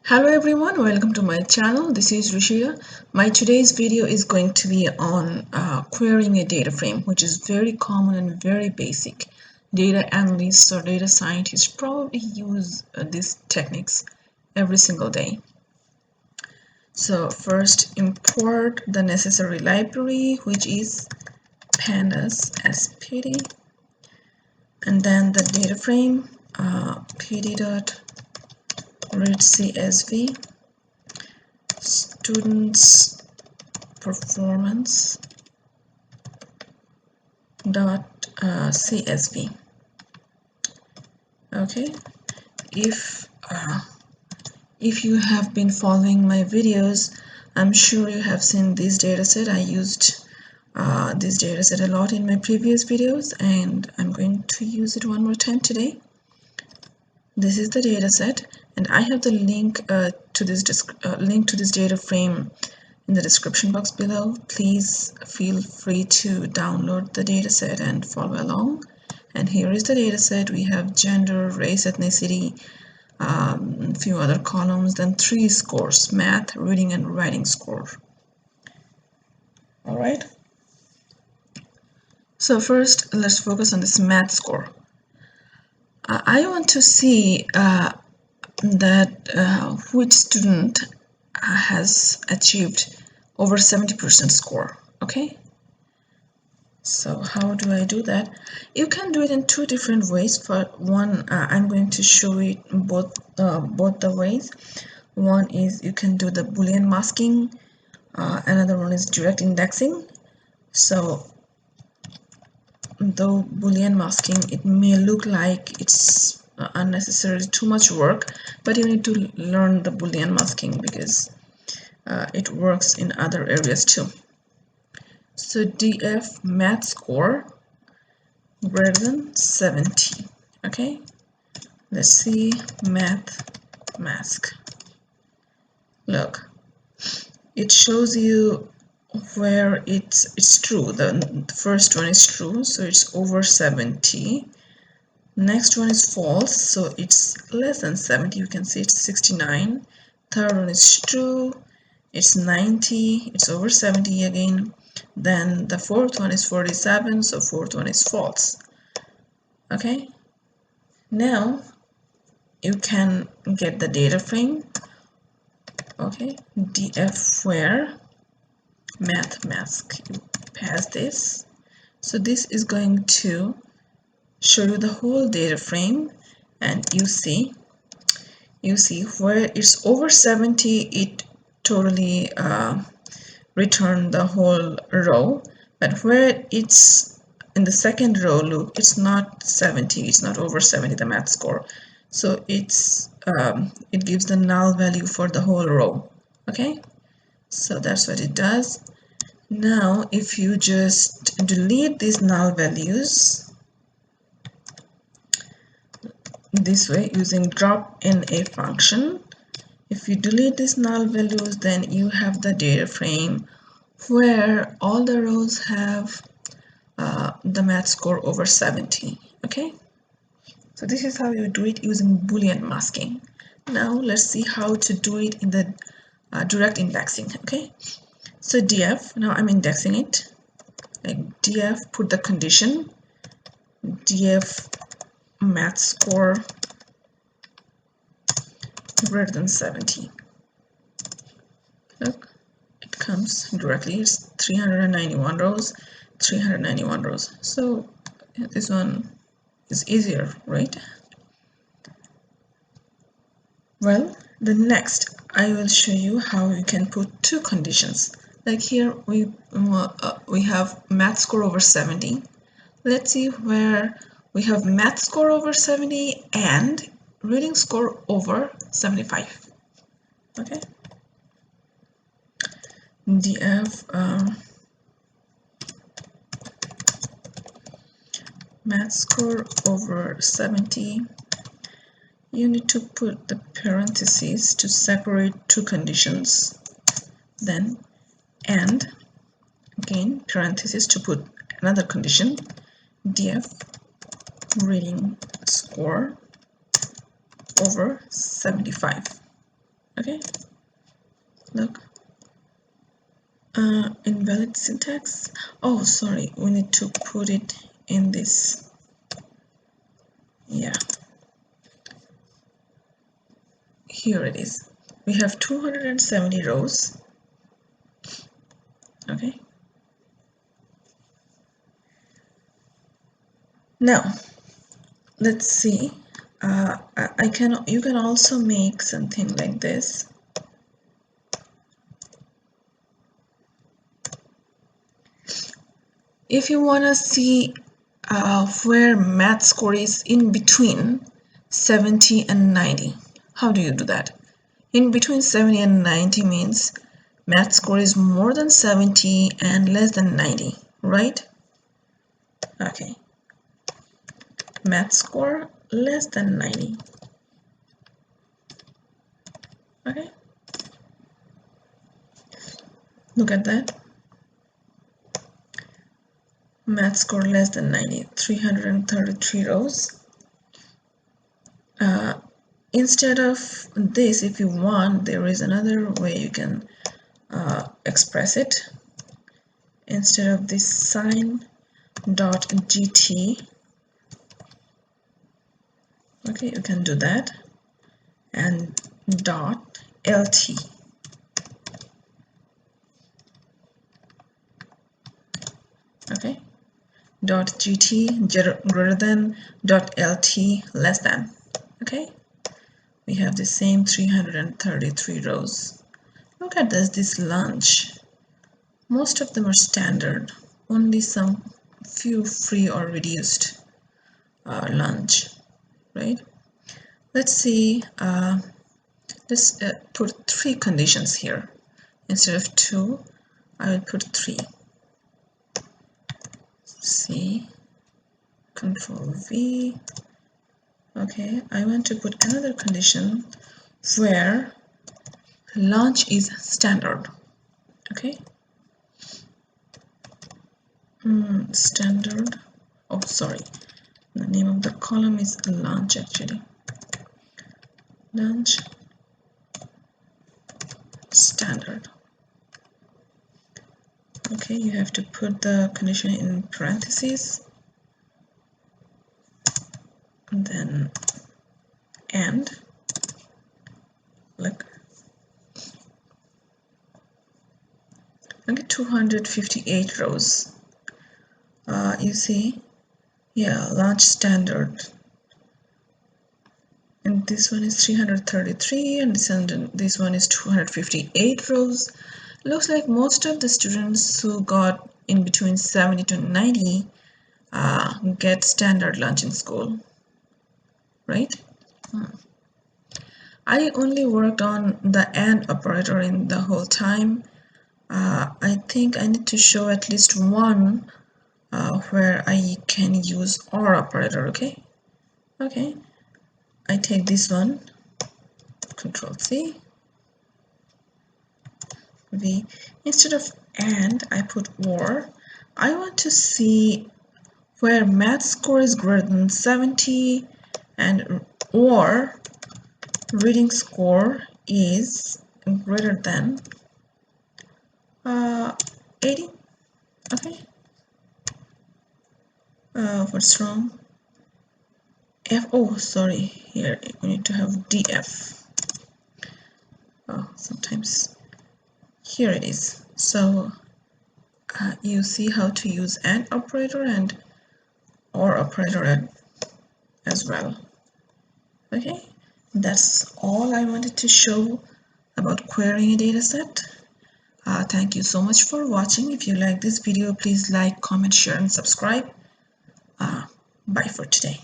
Hello everyone, welcome to my channel. This is Rishia. My today's video is going to be on querying a data frame, which is very common and very basic. Data analysts or data scientists probably use these techniques every single day. So first, import the necessary library, which is Pandas SPD, and then the data frame pd.readcsv students performance .csv. Okay, if you have been following my videos, I'm sure you have seen this dataset. I used this dataset a lot in my previous videos, and I'm going to use it one more time today. This is the dataset, and I have the link to this data frame in the description box below. Please feel free to download the dataset and follow along. And here is the dataset. We have gender, race, ethnicity, a few other columns, then 3 scores: math, reading, and writing score. All right. So first, let's focus on this math score. I want to see which student has achieved over 70% score. Okay, so how do I do that? You can do it in 2 different ways. For one, I'm going to show it both the ways. One is you can do the Boolean masking, another one is direct indexing. So though Boolean masking, it may look like it's unnecessarily too much work, but you need to learn the Boolean masking because it works in other areas too. So df math score greater than 70. Okay, let's see math mask. Look, it shows you where it's true. The first one is true, so it's over 70. Next one is false, so it's less than 70. You can see it's 69. Third one is true, it's 90. It's over 70 again. Then the fourth one is 47, so fourth one is false. Okay, now you can get the data frame. Okay, df where math mask, you pass this. So this is going to show you the whole data frame, and you see where it's over 70, it totally return the whole row, but where it's in the second row, look, it's not 70, it's not over 70, the math score, so it's it gives the null value for the whole row. Okay, so that's what it does. Now if you just delete these null values this way using drop in a function, if you delete these null values, then you have the data frame where all the rows have the math score over 70. Okay, so this is how you do it using Boolean masking. Now let's see how to do it in the direct indexing. Okay, so df, now I'm indexing it, like df, put the condition df math score greater than 70. Look, it comes directly. It's 391 rows, 391 rows. So this one is easier, right? Well, the next I will show you how you can put 2 conditions. Like here we have math score over 70. Let's see where we have math score over 70 and reading score over 75. Okay, df math score over 70. You need to put the parentheses to separate 2 conditions, then and again parentheses to put another condition, df reading score over 75. Okay, look, invalid syntax. Oh, sorry, we need to put it in this. Yeah, here it is. We have 270 rows. Okay, now let's see. You can also make something like this. If you want to see where math score is in between 70 and 90, how do you do that? In between 70 and 90 means math score is more than 70 and less than 90, right? Okay. Math score less than 90. Okay. Look at that. Math score less than 90, 333 rows. Instead of this, if you want, there is another way you can express it. Instead of this sign dot gt, okay, you can do that, and dot lt. Okay, dot gt greater than, dot lt less than. Okay, we have the same 333 rows. Look at this lunch. Most of them are standard, only some few free or reduced lunch, right? Let's see, let's put 3 conditions here. Instead of 2, I will put 3. C, Control V. Okay, I want to put another condition where lunch is standard. Okay, standard. Oh, sorry, the name of the column is lunch actually. Lunch standard. Okay, you have to put the condition in parentheses, and then and look. Okay, 258 rows. You see, yeah, lunch standard. And this one is 333, and this one is 258 rows. Looks like most of the students who got in between 70 to 90 get standard lunch in school, right? I only worked on the AND operator in the whole time. I think I need to show at least one where I can use OR operator, okay? Okay, I take this one, Control C, V. Instead of AND, I put OR. I want to see where math score is greater than 70 and or reading score is greater than 80. Okay, what's wrong? F, oh sorry, here we need to have DF. Oh, sometimes here it is. So you see how to use AND operator and OR operator as well. Okay, that's all I wanted to show about querying a dataset. Thank you so much for watching. If you like this video, please like, comment, share, and subscribe. Bye for today.